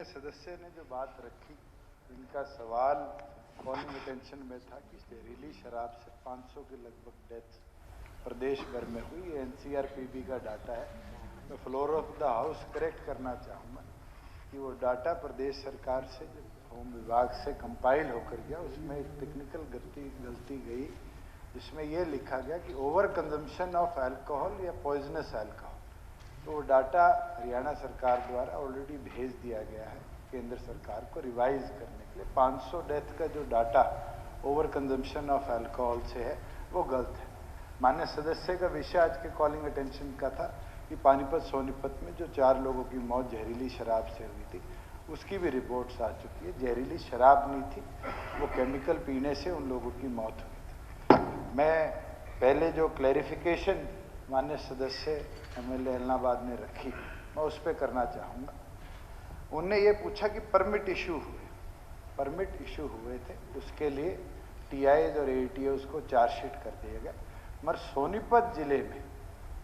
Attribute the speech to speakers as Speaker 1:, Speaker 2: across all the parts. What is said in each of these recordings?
Speaker 1: सदस्य ने जो बात रखी, इनका सवाल कॉलिंग अटेंशन में था कि जहरीली शराब से 500 के लगभग डेथ प्रदेश भर में हुई। एनसीआरपीबी का डाटा है। मैं floor of the house correct करना चाहूँगा कि वो डाटा प्रदेश सरकार से जो होम विभाग से कंपाइल होकर गया, उसमें एक टेक्निकल गलती गई, जिसमें ये लिखा गया कि ओवर कंजम्पशन ऑफ अल्कोहल या पॉइजनस अल्कोहल। तो वो डाटा हरियाणा सरकार द्वारा ऑलरेडी भेज दिया गया है केंद्र सरकार को रिवाइज करने के लिए। 500 डेथ का जो data over consumption of alcohol से है वो गलत है। माननीय सदस्य का विषय आज के कॉलिंग अटेंशन का था कि पानीपत सोनीपत में जो 4 लोगों की मौत जहरीली शराब से हुई थी, उसकी भी रिपोर्ट्स आ चुकी है। जहरीली शराब नहीं थी, वो केमिकल पीने से उन लोगों की मौत हुई थी। मैं पहले जो क्लैरिफिकेशन माननीय सदस्य एमएलए इलाहाबाद ने रखी, मैं उस पर करना चाहूँगा। उनने ये पूछा कि परमिट इशू हुए थे, उसके लिए टीआईज और एटीओज को चार्जशीट कर दिया गया। मगर सोनीपत जिले में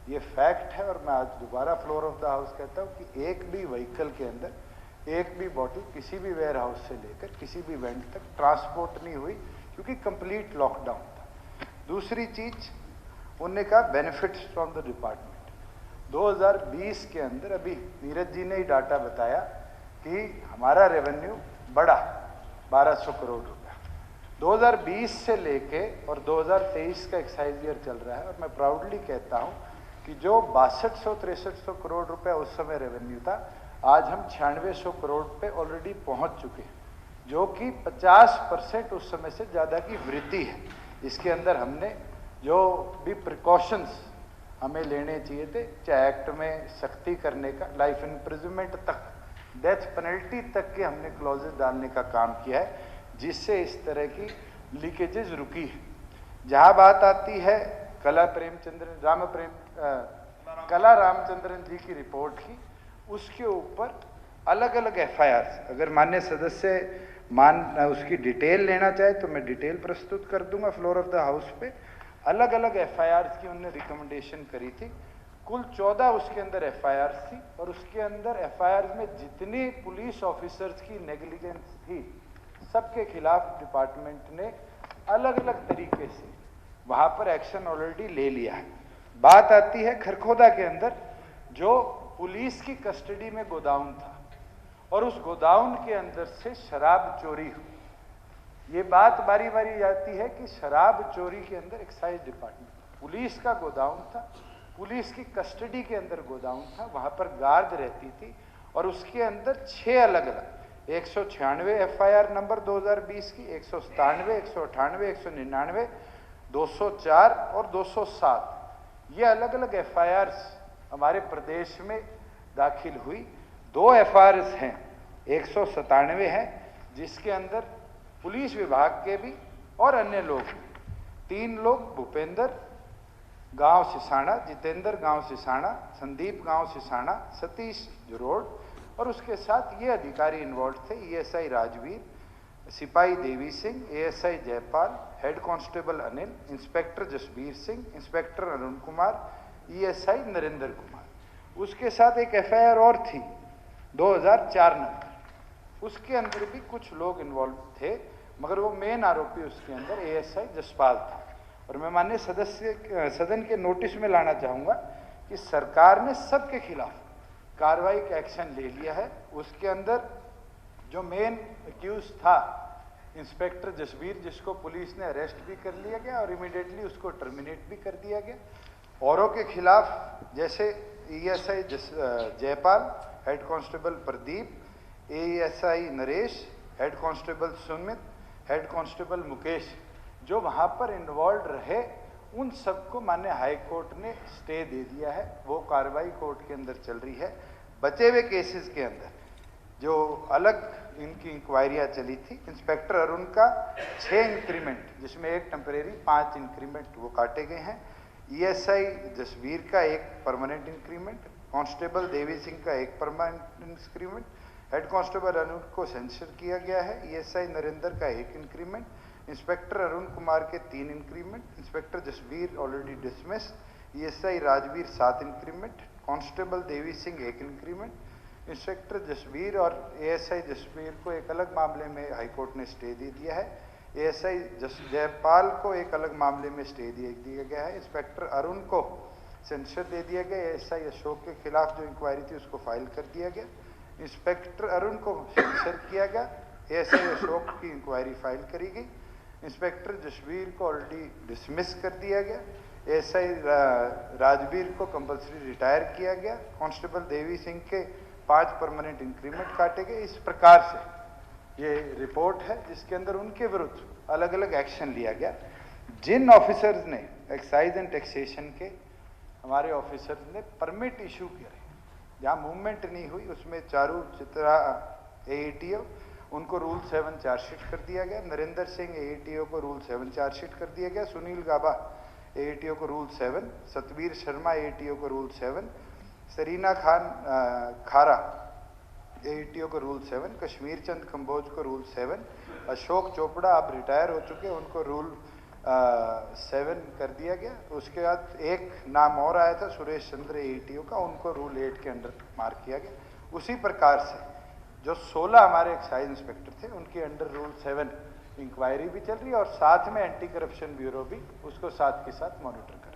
Speaker 1: ये फैक्ट है, और मैं आज दोबारा फ्लोर ऑफ द हाउस कहता हूँ कि एक भी व्हीकल के अंदर एक भी बॉटल किसी भी वेयर हाउस से लेकर किसी भी वेंट तक ट्रांसपोर्ट नहीं हुई, क्योंकि कंप्लीट लॉकडाउन था। दूसरी चीज उन्होंने कहा बेनिफिट्स फ्रॉम द डिपार्टमेंट। 2020 के अंदर अभी नीरज जी ने ही डाटा बताया कि हमारा रेवेन्यू बढ़ा 1200 करोड़ रुपया 2020 से लेके, और 2023 का एक्साइज ईयर चल रहा है। और मैं प्राउडली कहता हूं कि जो 6200-6300 करोड़ रुपया उस समय रेवेन्यू था, आज हम 9600 करोड़ पे ऑलरेडी पहुंच चुके हैं, जो कि 50% उस समय से ज़्यादा की वृद्धि है। इसके अंदर हमने जो भी प्रिकॉशंस हमें लेने चाहिए थे, चाहे एक्ट में सख्ती करने का, लाइफ इम्प्रिजनमेंट तक, डेथ पेनल्टी तक के हमने क्लॉजेस डालने का काम किया है, जिससे इस तरह की लीकेजेस रुकी है। जहाँ बात आती है कला रामचंद्रन जी की रिपोर्ट की, उसके ऊपर अलग अलग एफआईआर, अगर माननीय सदस्य उसकी डिटेल लेना चाहे तो मैं डिटेल प्रस्तुत कर दूंगा फ्लोर ऑफ द हाउस पे। अलग अलग एफआईआर की उन्होंने रिकमेंडेशन करी थी। कुल 14 उसके अंदर एफआईआर थी, और उसके अंदर एफआईआर में जितनी पुलिस ऑफिसर्स की नेग्लिजेंस थी, सबके खिलाफ डिपार्टमेंट ने अलग अलग तरीके से वहां पर एक्शन ऑलरेडी ले लिया है। बात आती है खरखोदा के अंदर जो पुलिस की कस्टडी में गोदाउन था, और उस गोदाउन के अंदर से शराब चोरी हुई। ये बात बारी बारी आती है कि शराब चोरी के अंदर एक्साइज डिपार्टमेंट, पुलिस का गोदाउन था, पुलिस की कस्टडी के अंदर गोदाउन था, वहां पर गार्ड रहती थी, और उसके अंदर 6 अलग अलग 196 एफआईआर नंबर 2020 की, 197, 198, 199, 204 और 207, ये अलग अलग एफआईआर हमारे प्रदेश में दाखिल हुई। 2 एफआईआर हैं, 197 है, जिसके अंदर पुलिस विभाग के भी और अन्य लोग, 3 लोग, भूपेंद्र गांव सिसाना, जितेंद्र गांव सिसाना, संदीप गांव सिसाना, सतीश जरोड़, और उसके साथ ये अधिकारी इन्वॉल्व थे, ईएसआई राजवीर, सिपाही Devi Singh, ASI Jaipal, head constable Anil, inspector Jasbir Singh, inspector Arun Kumar, ESI Narendra Kumar. उसके साथ एक एफआईआर और थी 2004 नंबर, उसके अंदर भी कुछ लोग इन्वॉल्व थे, मगर वो मेन आरोपी उसके अंदर एएसआई जसपाल था। और मैं माननीय सदन के नोटिस में लाना चाहूँगा कि सरकार ने सबके खिलाफ कार्रवाई का एक्शन ले लिया है। उसके अंदर जो मेन एक्यूज था इंस्पेक्टर जसबीर, जिसको पुलिस ने अरेस्ट भी कर लिया गया और इमीडिएटली उसको टर्मिनेट भी कर दिया गया। औरों के खिलाफ जैसे ESI Jaipal, head constable Pradeep, ASI Naresh, head constable Sumit, head constable Mukesh, जो वहां पर इन्वॉल्व रहे, उन सबको माननीय हाई कोर्ट ने स्टे दे दिया है। वो कार्रवाई कोर्ट के अंदर चल रही है। बचे हुए केसेस के अंदर जो अलग इनकी इंक्वायरियां चली थी, इंस्पेक्टर अरुण का 6 इंक्रीमेंट, जिसमें 1 टेम्परेरी, 5 इंक्रीमेंट वो काटे गए हैं। ईएसआई जसबीर का 1 permanent increment, constable Devi Singh का 1 permanent increment, head constable Arun को सेंसर किया गया है। ईएसआई नरेंद्र का 1 इंक्रीमेंट, इंस्पेक्टर अरुण कुमार के 3 increment, inspector Jasbir already dismiss, ESI Rajveer 7 increment, constable Devi Singh 1 increment, inspector Jasbir और एएसआई जसबीर को एक अलग मामले में हाईकोर्ट ने स्टे दे दिया है। एएसआई जयपाल को एक अलग मामले में स्टे दिया गया है। इंस्पेक्टर अरुण को सेंसर दे दिया गया। एएसआई अशोक के खिलाफ जो इंक्वायरी थी उसको फाइल कर दिया गया। इंस्पेक्टर अरुण को सेंसर किया गया। एएसआई अशोक की इंक्वायरी फाइल करी गई। इंस्पेक्टर जसबीर को ऑलरेडी डिसमिस कर दिया गया। एएसआई राजवीर को कंपल्सरी रिटायर किया गया। कांस्टेबल देवी सिंह के 5 परमानेंट इंक्रीमेंट काटे गए। इस प्रकार से ये रिपोर्ट है जिसके अंदर उनके विरुद्ध अलग अलग एक्शन लिया गया। जिन ऑफिसर्स ने एक्साइज एंड टैक्सेशन के हमारे ऑफिसर्स ने परमिट इशू किए, जहाँ मूवमेंट नहीं हुई, उसमें चारू चित्रा AETO उनको रूल 7 चार्जशीट कर दिया गया। नरेंद्र सिंह AETO को रूल 7 चार्जशीट कर दिया गया। सुनील गाबा AETO को रूल 7, सतवीर शर्मा AETO को रूल 7, सरीना खान खारा AETO को रूल 7, कश्मीर चंद कंबोज को रूल 7, अशोक चोपड़ा अब रिटायर हो चुके, उनको रूल 7 कर दिया गया। उसके बाद एक नाम और आया था सुरेश चंद्र AETO का, उनको रूल 8 के अंडर मार्क किया गया। उसी प्रकार से जो 16 हमारे एक्साइज इंस्पेक्टर थे उनके अंडर रूल 7 इंक्वायरी भी चल रही है और साथ में एंटी करप्शन ब्यूरो भी उसको साथ के साथ मॉनिटर कर